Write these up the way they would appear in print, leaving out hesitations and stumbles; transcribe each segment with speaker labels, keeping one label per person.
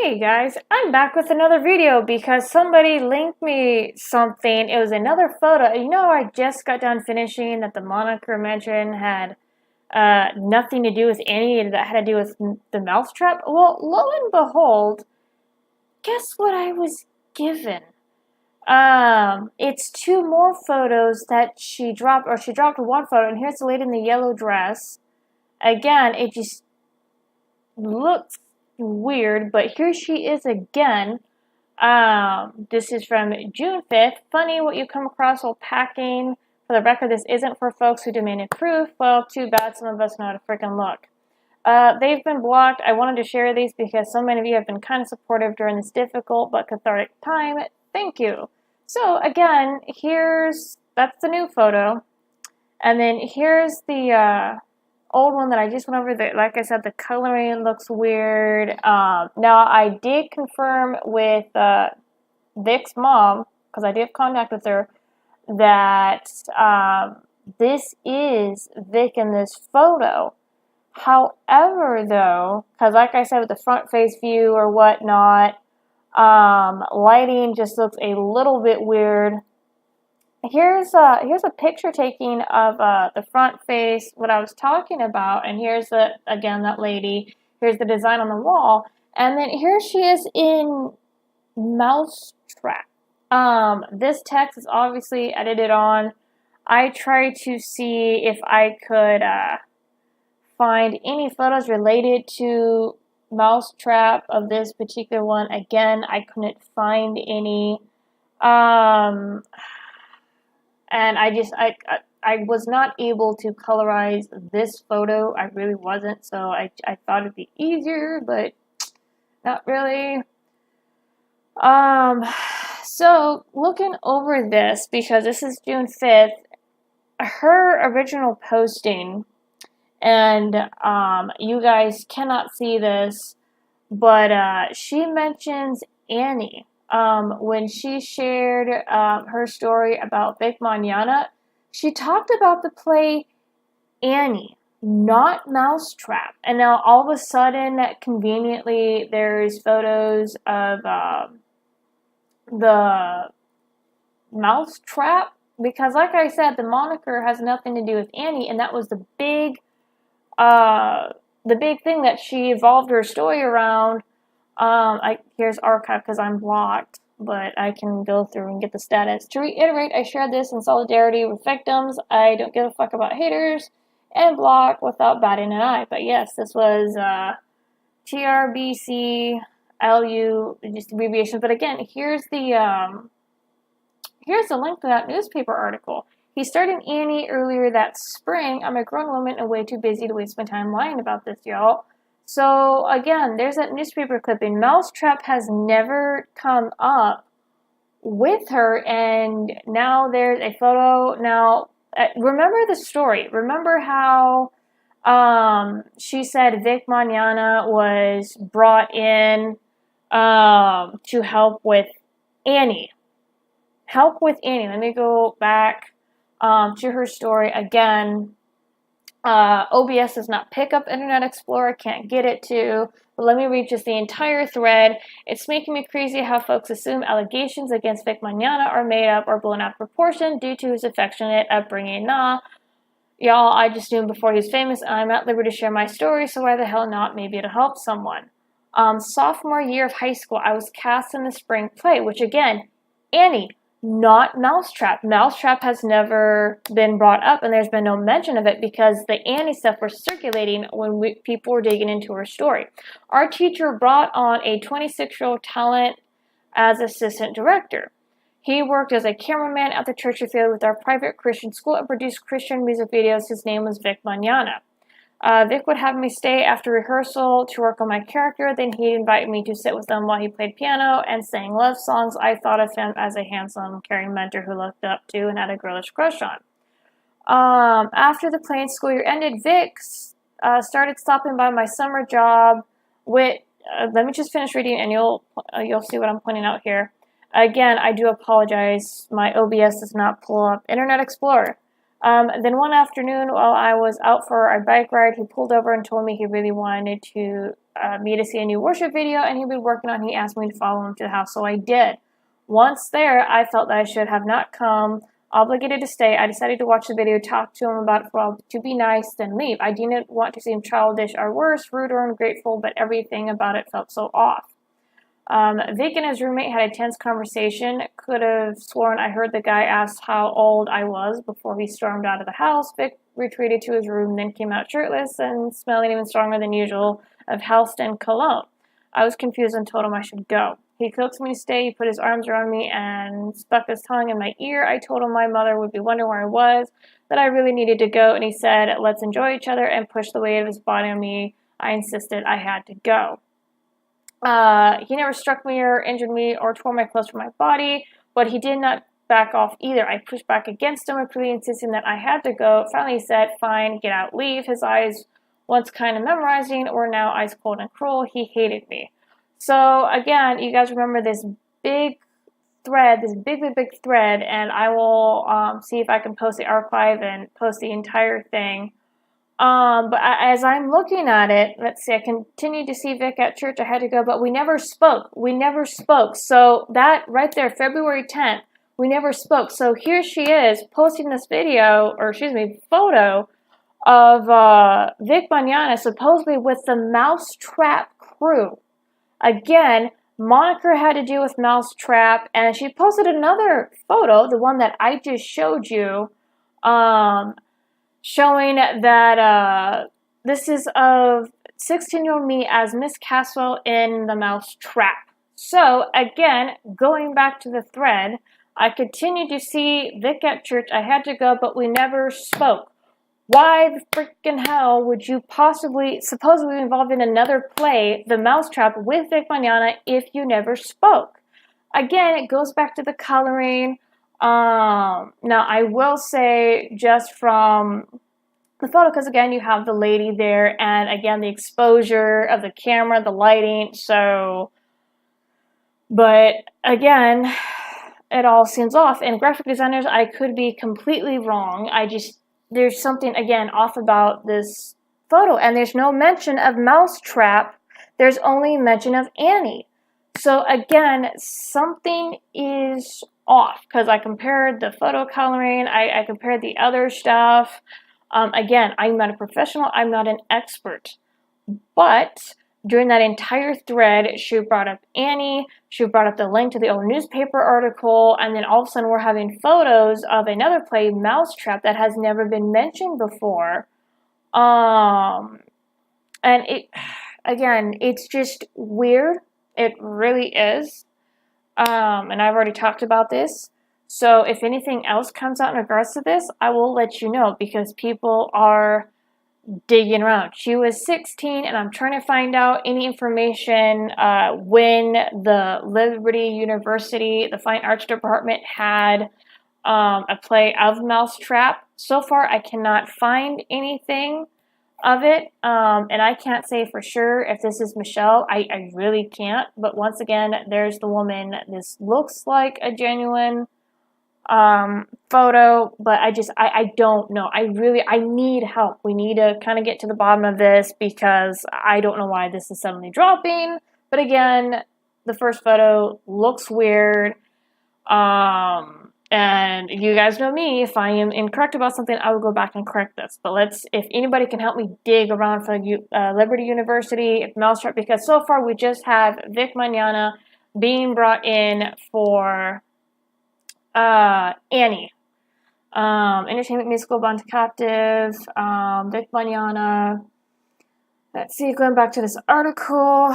Speaker 1: Hey guys, I'm back with another video because somebody linked me something. It was another photo. You know, I just got done finishing that the moniker mentioned had nothing to do with any that had to do with the mousetrap. Well, lo and behold, guess what I was given? It's two more photos that she dropped, or she dropped one photo, and here's the lady in the yellow dress. Again, it just looks weird, but here she is again. This is from June 5th. Funny what you come across while packing. For the record, this isn't for folks who demanded proof. Well, too bad, some of us know how to freaking look. They've been blocked. I wanted to share these because so many of you have been kind of supportive during this difficult but cathartic time. Thank you. So again, that's the new photo. And then here's the old one that I just went over. Like I said, the coloring looks weird. Now, I did confirm with Vic's mom, because I did have contact with her, that this is Vic in this photo. However, though, because like I said, with the front face view or whatnot, lighting just looks a little bit weird. Here's a picture taking of the front face, what I was talking about, and here's again that lady. Here's the design on the wall, and then here she is in mousetrap. This text is obviously edited on. I tried to see if I could find any photos related to mousetrap of this particular one. Again, I couldn't find any. And I was not able to colorize this photo. I really wasn't, so I thought it'd be easier, but not really. So looking over this, because this is June 5th, her original posting, and you guys cannot see this, but she mentions Annie. When she shared her story about Vic Mañana, she talked about the play Annie, not Mousetrap. And now all of a sudden, conveniently, there's photos of the Mousetrap, because like I said, the moniker has nothing to do with Annie, and that was the big thing that she evolved her story around. Here's archive because I'm blocked, but I can go through and get the status. To reiterate, I shared this in solidarity with victims. I don't give a fuck about haters, and block without batting an eye. But yes, this was TRBCLU, just abbreviation. But again, here's the link to that newspaper article. He starred in Annie earlier that spring. I'm a grown woman and way too busy to waste my time lying about this, y'all. So, again, there's that newspaper clipping. Mousetrap has never come up with her, and now there's a photo. Now, remember the story. Remember how she said Vic Mañana was brought in to help with Annie. Help with Annie. Let me go back to her story again. OBS does not pick up Internet Explorer, can't get it to. But let me read just the entire thread. It's making me crazy how folks assume allegations against Vic Mañana are made up or blown out of proportion due to his affectionate upbringing. Nah, y'all, I just knew him before he was famous, and I'm at liberty to share my story, so why the hell not? Maybe it'll help someone. Sophomore year of high school, I was cast in the spring play, which again, Annie, not Mousetrap. Mousetrap has never been brought up, and there's been no mention of it because the Annie stuff was circulating when people were digging into her story. Our teacher brought on a 26-year-old talent as assistant director. He worked as a cameraman at the church affiliated with our private Christian school and produced Christian music videos. His name was Vic Mañana. Vic would have me stay after rehearsal to work on my character. Then he'd invite me to sit with him while he played piano and sang love songs. I thought of him as a handsome, caring mentor who looked up to and had a girlish crush on. After the play and school year ended, Vic started stopping by my summer job. Let me just finish reading, and you'll see what I'm pointing out here. Again, I do apologize. My OBS does not pull up Internet Explorer. Then one afternoon, while I was out for a bike ride, he pulled over and told me he really wanted to me to see a new worship video, and he'd been working on it. He asked me to follow him to the house, so I did. Once there, I felt that I should have not come, obligated to stay. I decided to watch the video, talk to him about it for a while, to be nice, then leave. I didn't want to seem childish or worse, rude or ungrateful, but everything about it felt so off. Vic and his roommate had a tense conversation. Could have sworn I heard the guy ask how old I was before he stormed out of the house. Vic retreated to his room, then came out shirtless and smelling even stronger than usual of Hearth and cologne. I was confused and told him I should go. He coaxed me to stay. He put his arms around me and stuck his tongue in my ear. I told him my mother would be wondering where I was, that I really needed to go, and he said, let's enjoy each other, and pushed the weight of his body on me. I insisted I had to go. He never struck me or injured me or tore my clothes from my body, but he did not back off either. I pushed back against him, repeatedly insisting that I had to go. Finally, he said, fine, get out, leave. His eyes, once kind of memorizing, were now ice cold and cruel. He hated me. So, again, you guys remember this big thread, this big thread, and I will see if I can post the archive and post the entire thing. But as I'm looking at it, let's see, I continued to see Vic at church. I had to go, but we never spoke. We never spoke. So that right there, February 10th, we never spoke. So here she is posting this video, or excuse me, photo of Vic Mañana supposedly with the Mousetrap crew. Again, moniker had to do with Mousetrap, and she posted another photo, the one that I just showed you, showing that this is of 16-year-old me as Miss Caswell in the Mousetrap. So, again, going back to the thread, I continued to see Vic at church. I had to go, but we never spoke. Why the freaking hell would you supposedly be involved in another play, The Mousetrap, with Vic Mañana if you never spoke? Again, it goes back to the coloring. Now, I will say, just from the photo, because again, you have the lady there, and again, the exposure of the camera, the lighting, so, but again, it all seems off, and graphic designers, I could be completely wrong. There's something, again, off about this photo, and there's no mention of Mousetrap. There's only mention of Annie. So, again, something is off, because I compared the photo coloring, I compared the other stuff. Again, I'm not a professional, I'm not an expert, but during that entire thread, she brought up Annie, she brought up the link to the old newspaper article, and then all of a sudden we're having photos of another play, Mousetrap, that has never been mentioned before. And it's just weird. It really is. And I've already talked about this. So if anything else comes out in regards to this, I will let you know, because people are digging around. She was 16, and I'm trying to find out any information when the Liberty University, the Fine Arts Department, had a play of Mousetrap. So far, I cannot find anything of it, and I can't say for sure if this is Michelle. I really can't, but once again, there's the woman. This looks like a genuine photo, but I don't know. I need help. We need to kind of get to the bottom of this, because I don't know why this is suddenly dropping. But again, the first photo looks weird. And you guys know me, if I am incorrect about something, I will go back and correct this. But if anybody can help me dig around for Liberty University, if Mousetrap, because so far we just have Vic Mañana being brought in for Annie. Entertainment Musical Bond Captive, Vic Mañana. Let's see, going back to this article.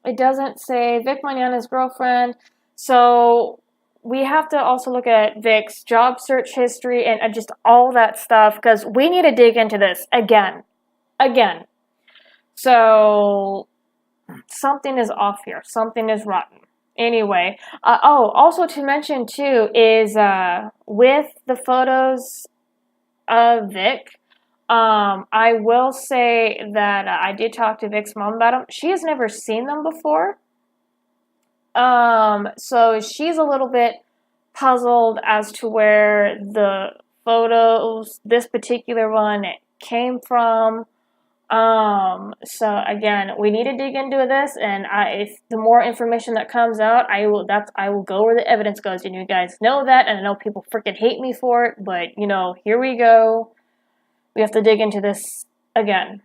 Speaker 1: It doesn't say Vic Mañana's girlfriend. So we have to also look at Vic's job search history and just all that stuff, because we need to dig into this again. So something is off here. Something is rotten. Anyway, also to mention too is with the photos of Vic, I will say that I did talk to Vic's mom about them. She has never seen them before. So she's a little bit puzzled as to where the photos, this particular one, came from. So again, we need to dig into this, and if the more information that comes out, I will go where the evidence goes, and you guys know that, and I know people freaking hate me for it, but here we go. We have to dig into this again.